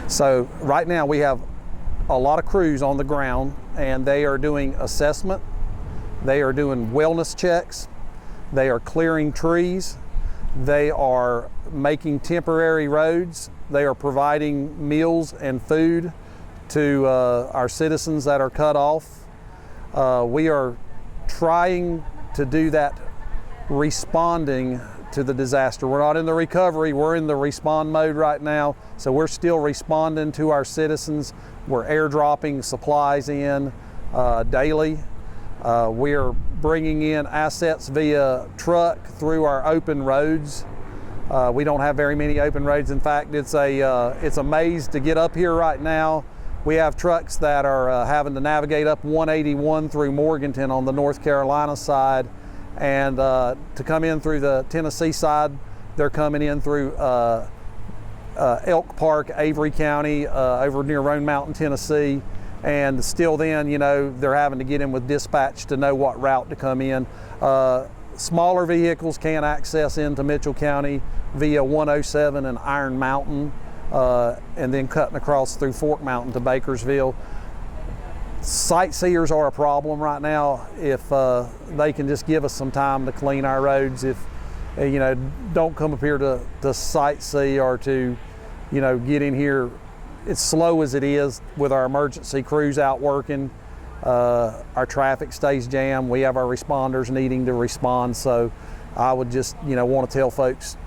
So right now we have a lot of crews on the ground, and they are doing assessment, they are doing wellness checks, they are clearing trees, they are making temporary roads, they are providing meals and food to our citizens that are cut off. We are trying to do that, responding to the disaster. We're not in the recovery, we're in the respond mode right now. So we're still responding to our citizens. We're airdropping supplies in daily. We're bringing in assets via truck through our open roads. We don't have very many open roads. In fact, it's a maze to get up here right now. We have trucks that are having to navigate up 181 through Morganton on the North Carolina side, and to come in through the Tennessee side, they're coming in through Elk Park, Avery County, over near Roan Mountain, Tennessee. And still then, you know, they're having to get in with dispatch to know what route to come in. Smaller vehicles can't access into Mitchell County via 107 and Iron Mountain, and then cutting across through Fork Mountain to Bakersville. Sightseers are a problem right now. If they can just give us some time to clean our roads, if you know, don't come up here to sightsee or to, you know, get in here. It's slow as it is with our emergency crews out working. Our traffic stays jammed. We have our responders needing to respond. So I would just, you know, want to tell folks,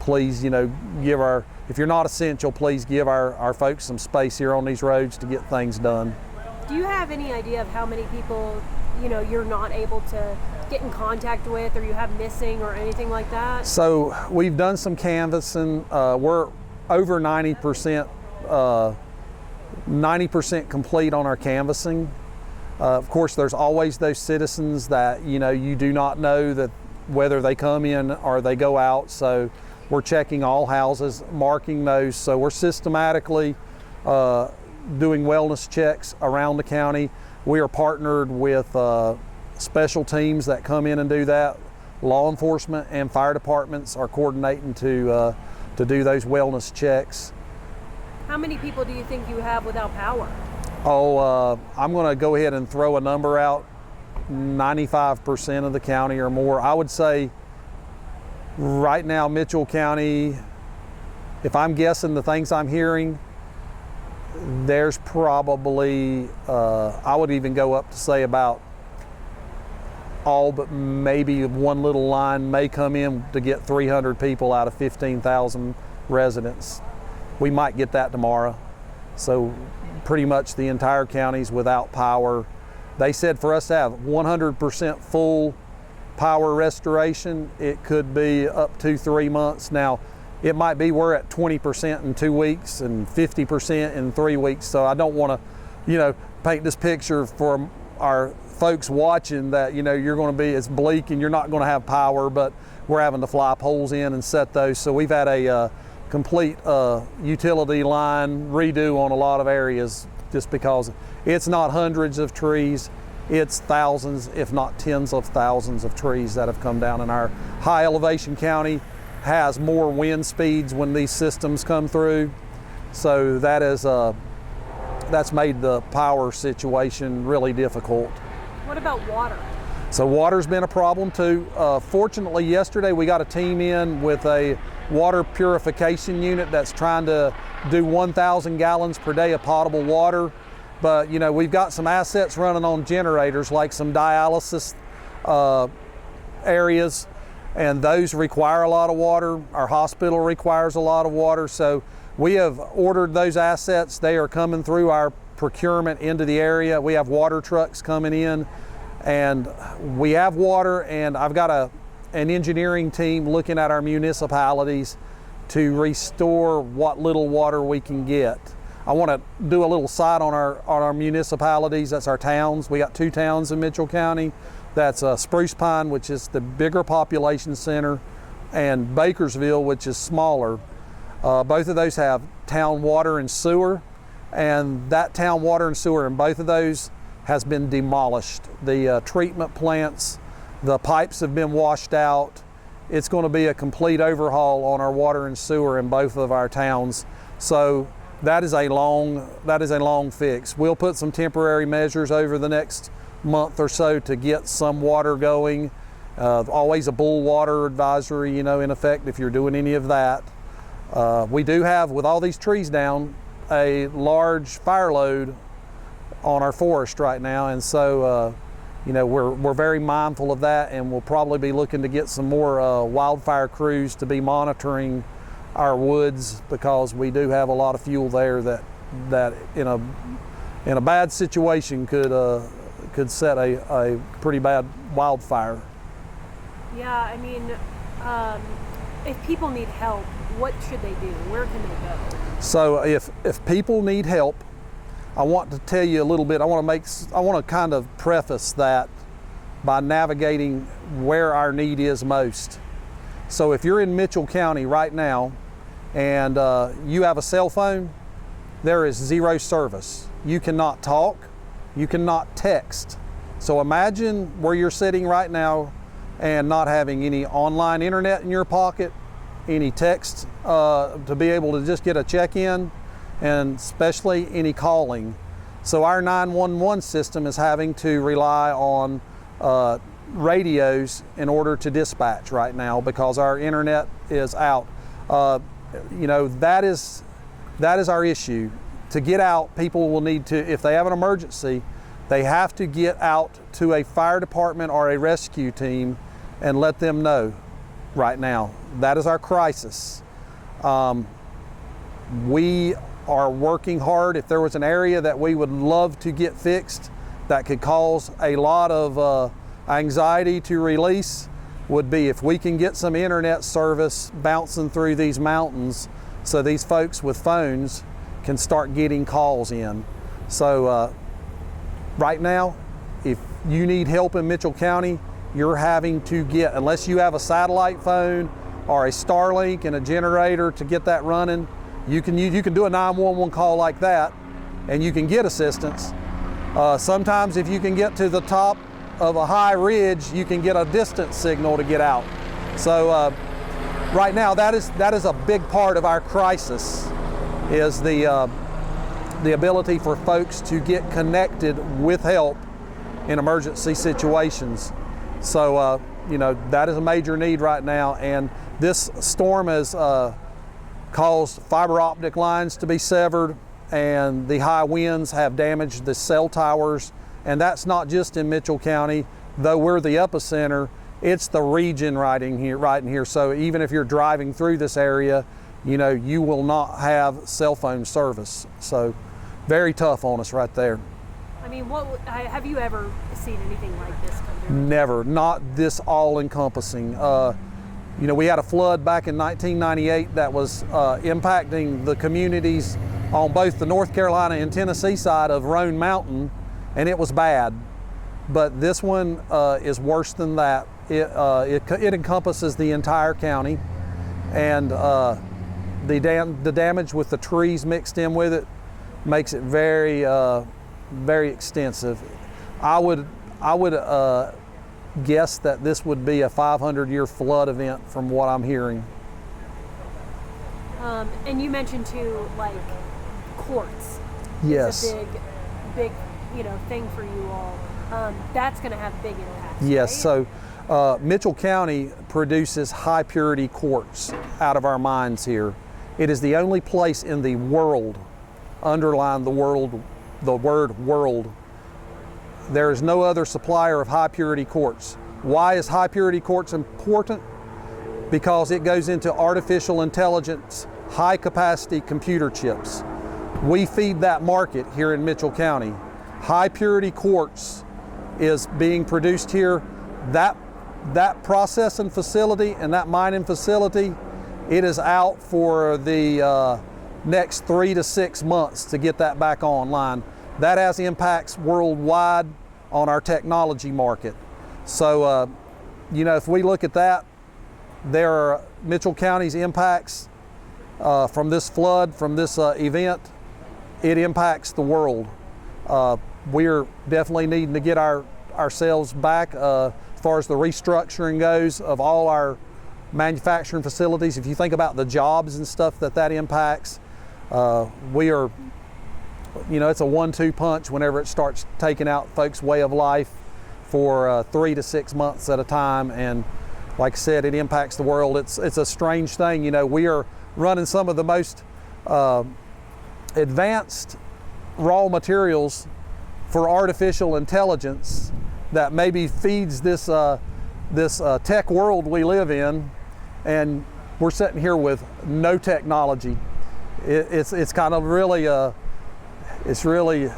please, you know, if you're not essential, please give our folks some space here on these roads to get things done. Do you have any idea of how many people, you know, you're not able to get in contact with, or you have missing, or anything like that? So we've done some canvassing. We're over 90% complete on our canvassing. Of course, there's always those citizens that, you know, you do not know that whether they come in or they go out. So we're checking all houses, marking those. So we're systematically doing wellness checks around the county. We are partnered with special teams that come in and do that. Law enforcement and fire departments are coordinating to do those wellness checks. How many people do you think you have without power? I'm going to go ahead and throw a number out. 95% of the county or more. I would say right now, Mitchell County, if I'm guessing the things I'm hearing, there's probably, I would even go up to say about all but maybe one little line may come in to get 300 people out of 15,000 residents. We might get that tomorrow. So pretty much the entire county's without power. They said for us to have 100% full power restoration, it could be up to 3 months. Now, it might be we're at 20% in 2 weeks and 50% in 3 weeks. So I don't want to, you know, paint this picture for our folks watching that, you know, you're going to be, it's bleak and you're not going to have power, but we're having to fly poles in and set those. So we've had a complete utility line redo on a lot of areas, just because it's not hundreds of trees, it's thousands, if not tens of thousands of trees that have come down. In our high elevation county has more wind speeds when these systems come through. So that is that's made the power situation really difficult. What about water? So water's been a problem too. Fortunately, yesterday we got a team in with a water purification unit that's trying to do 1,000 gallons per day of potable water. But you know, we've got some assets running on generators, like some dialysis areas, and those require a lot of water. Our hospital requires a lot of water. So we have ordered those assets. They are coming through our procurement into the area. We have water trucks coming in, and we have water, and I've got an engineering team looking at our municipalities to restore what little water we can get. I want to do a little side on our municipalities. That's our towns. We got 2 towns in Mitchell County. That's Spruce Pine, which is the bigger population center, and Bakersville, which is smaller. Both of those have town water and sewer, and that town water and sewer in both of those has been demolished. The treatment plants, the pipes have been washed out. It's going to be a complete overhaul on our water and sewer in both of our towns. So that is a long fix. We'll put some temporary measures over the next month or so to get some water going. Always a bull water advisory, in effect if you're doing any of that. We do have, with all these trees down, a large fire load on our forest right now, and so we're very mindful of that, and we'll probably be looking to get some more wildfire crews to be monitoring our woods, because we do have a lot of fuel there that in a bad situation could set a pretty bad wildfire. Yeah, I mean, if people need help, what should they do? Where can they go? So if people need help, I want to tell you a little bit. I want to kind of preface that by navigating where our need is most. So if you're in Mitchell County right now and you have a cell phone, there is zero service. You cannot talk, you cannot text. So imagine where you're sitting right now and not having any online internet in your pocket, any text to be able to just get a check-in, and especially any calling. So our 911 system is having to rely on radios in order to dispatch right now because our internet is out. That is our issue. To get out, people will need to, if they have an emergency, they have to get out to a fire department or a rescue team and let them know right now. That is our crisis. We are working hard. If there was an area that we would love to get fixed that could cause a lot of anxiety to release, would be if we can get some internet service bouncing through these mountains so these folks with phones can start getting calls in. So right now, if you need help in Mitchell County, you're having to get, unless you have a satellite phone or a Starlink and a generator to get that running, you can do a 911 call like that and you can get assistance. Sometimes if you can get to the top of a high ridge, you can get a distance signal to get out. So right now that is a big part of our crisis, is the ability for folks to get connected with help in emergency situations. So that is a major need right now, and this storm has caused fiber optic lines to be severed, and the high winds have damaged the cell towers. And that's not just in Mitchell County, though we're the epicenter, it's the region right in here. So even if you're driving through this area, you will not have cell phone service. So very tough on us right there. I mean, have you ever seen anything like this come through? Never, not this all-encompassing. We had a flood back in 1998 that was impacting the communities on both the North Carolina and Tennessee side of Roan Mountain, and it was bad. But this one is worse than that. It encompasses the entire county, and the damage with the trees mixed in with it makes it very, very extensive. I would guess that this would be a 500-year flood event from what I'm hearing. And you mentioned too, like courts. Yes. It's a big thing for you all. That's going to have big impacts. Yes. Right? So Mitchell County produces high purity quartz out of our mines here. It is the only place in the world, underline the word world. There is no other supplier of high purity quartz. Why is high purity quartz important? Because it goes into artificial intelligence, high capacity computer chips. We feed that market here in Mitchell County. High purity quartz is being produced here. That processing facility and that mining facility, it is out for the next 3 to 6 months to get that back online. That has impacts worldwide on our technology market. So, if we look at that, there are Mitchell County's impacts from this flood, from this event. It impacts the world. We're definitely needing to get ourselves back as far as the restructuring goes of all our manufacturing facilities. If you think about the jobs and stuff that impacts, We are, it's a 1-2 punch whenever it starts taking out folks' way of life for 3 to 6 months at a time. And like I said, it impacts the world. It's a strange thing. We are running some of the most advanced raw materials for artificial intelligence that maybe feeds this tech world we live in, and we're sitting here with no technology. It's kind of really it's really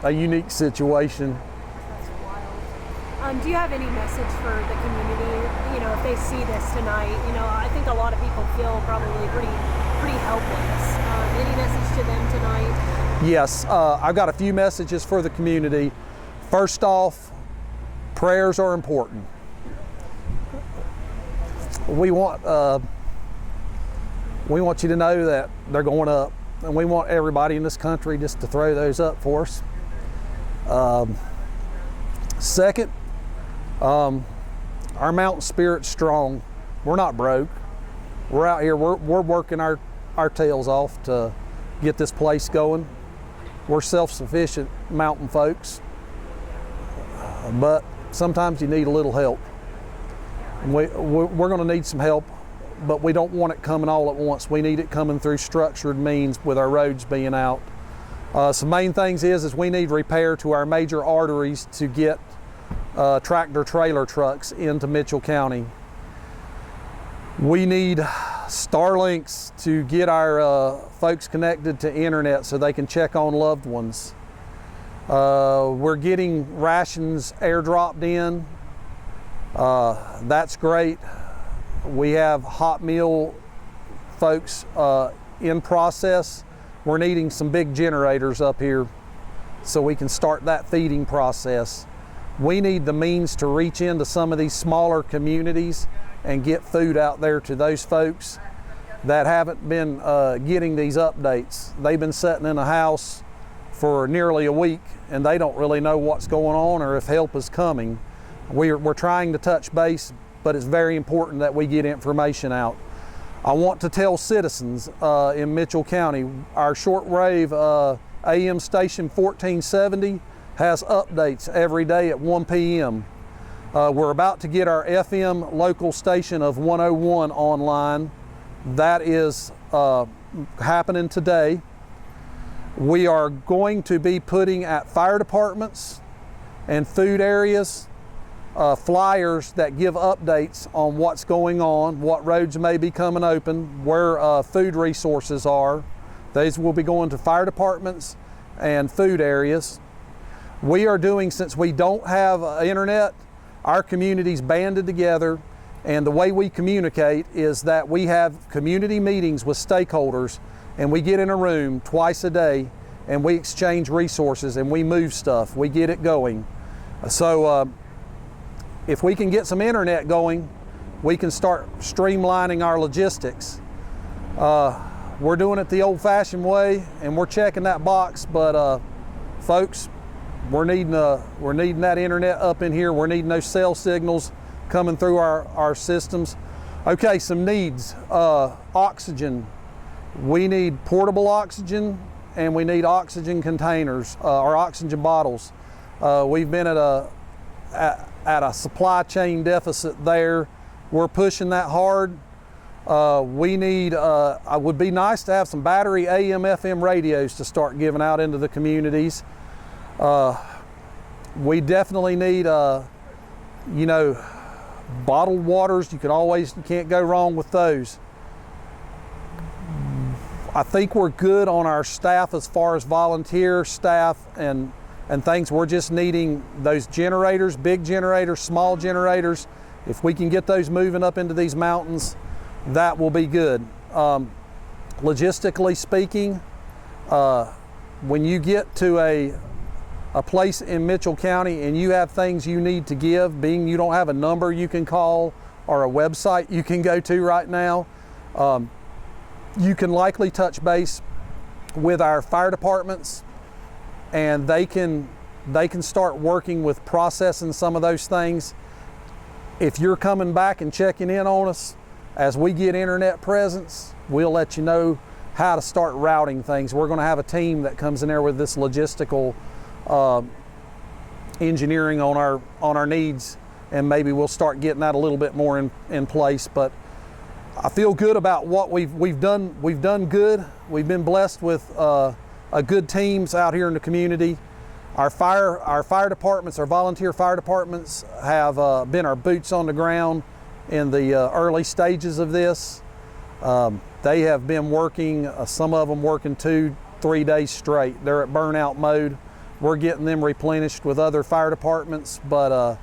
a unique situation. That's wild. Do you have any message for the community? If they see this tonight, I think a lot of people feel probably pretty helpless. Any message to them tonight? Yes, I've got a few messages for the community. First off, prayers are important. We want you to know that they're going up, and we want everybody in this country just to throw those up for us. Second, our mountain spirit's strong. We're not broke. We're out here, we're working our tails off to get this place going. We're self-sufficient mountain folks, but sometimes you need a little help. And we're going to need some help, but we don't want it coming all at once. We need it coming through structured means with our roads being out. Some main things is we need repair to our major arteries to get tractor trailer trucks into Mitchell County. We need Starlinks to get our folks connected to internet so they can check on loved ones. We're getting rations airdropped in. That's great. We have hot meal folks in process. We're needing some big generators up here so we can start that feeding process. We need the means to reach into some of these smaller communities and get food out there to those folks that haven't been getting these updates. They've been sitting in a house for nearly a week and they don't really know what's going on or if help is coming. We're trying to touch base, but it's very important that we get information out. I want to tell citizens in Mitchell County, our shortwave AM station 1470 has updates every day at 1 p.m. We're about to get our FM local station of 101 online. That is happening today. We are going to be putting at fire departments and food areas flyers that give updates on what's going on, what roads may be coming open, where food resources are. These will be going to fire departments and food areas. We are doing, since we don't have internet, our community's banded together, and the way we communicate is that we have community meetings with stakeholders, and we get in a room twice a day and we exchange resources and we move stuff, we get it going. So if we can get some internet going, we can start streamlining our logistics. We're doing it the old-fashioned way and we're checking that box, but folks, we're needing that internet up in here. We're needing those cell signals coming through our systems. Okay, some needs. Oxygen. We need portable oxygen and we need oxygen containers or oxygen bottles. We've been at a supply chain deficit there. We're pushing that hard. We need, it would be nice to have some battery AM, FM radios to start giving out into the communities. We definitely need, bottled waters. You can't go wrong with those. I think we're good on our staff as far as volunteer staff and things. We're just needing those generators, big generators, small generators. If we can get those moving up into these mountains, that will be good. Logistically speaking, when you get to a place in Mitchell County and you have things you need to give, being you don't have a number you can call or a website you can go to right now, you can likely touch base with our fire departments and they can start working with processing some of those things. If you're coming back and checking in on us, as we get internet presence, we'll let you know how to start routing things. We're going to have a team that comes in there with this logistical engineering on our needs, and maybe we'll start getting that a little bit more in place. But I feel good about what we've done. We've done good. We've been blessed with a good teams out here in the community. Our fire departments, our volunteer fire departments, have been our boots on the ground in the early stages of this. They have been working, some of them working 2-3 days straight. They're at burnout mode. We're getting them replenished with other fire departments, but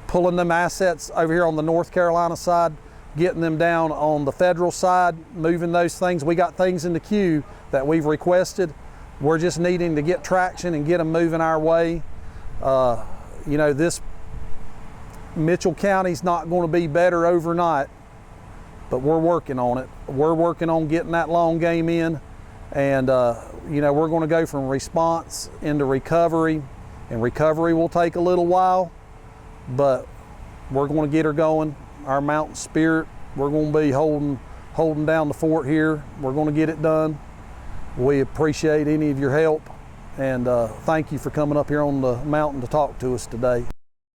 pulling them assets over here on the North Carolina side, getting them down on the federal side, moving those things. We got things in the queue that we've requested. We're just needing to get traction and get them moving our way. You know, this Mitchell County's not going to be better overnight, but we're working on it. We're working on getting that long game in, and you know, we're going to go from response into recovery, and recovery will take a little while, but we're going to get her going. Our mountain spirit, we're going to be holding down the fort here. We're going to get it done. We appreciate any of your help, and thank you for coming up here on the mountain to talk to us today.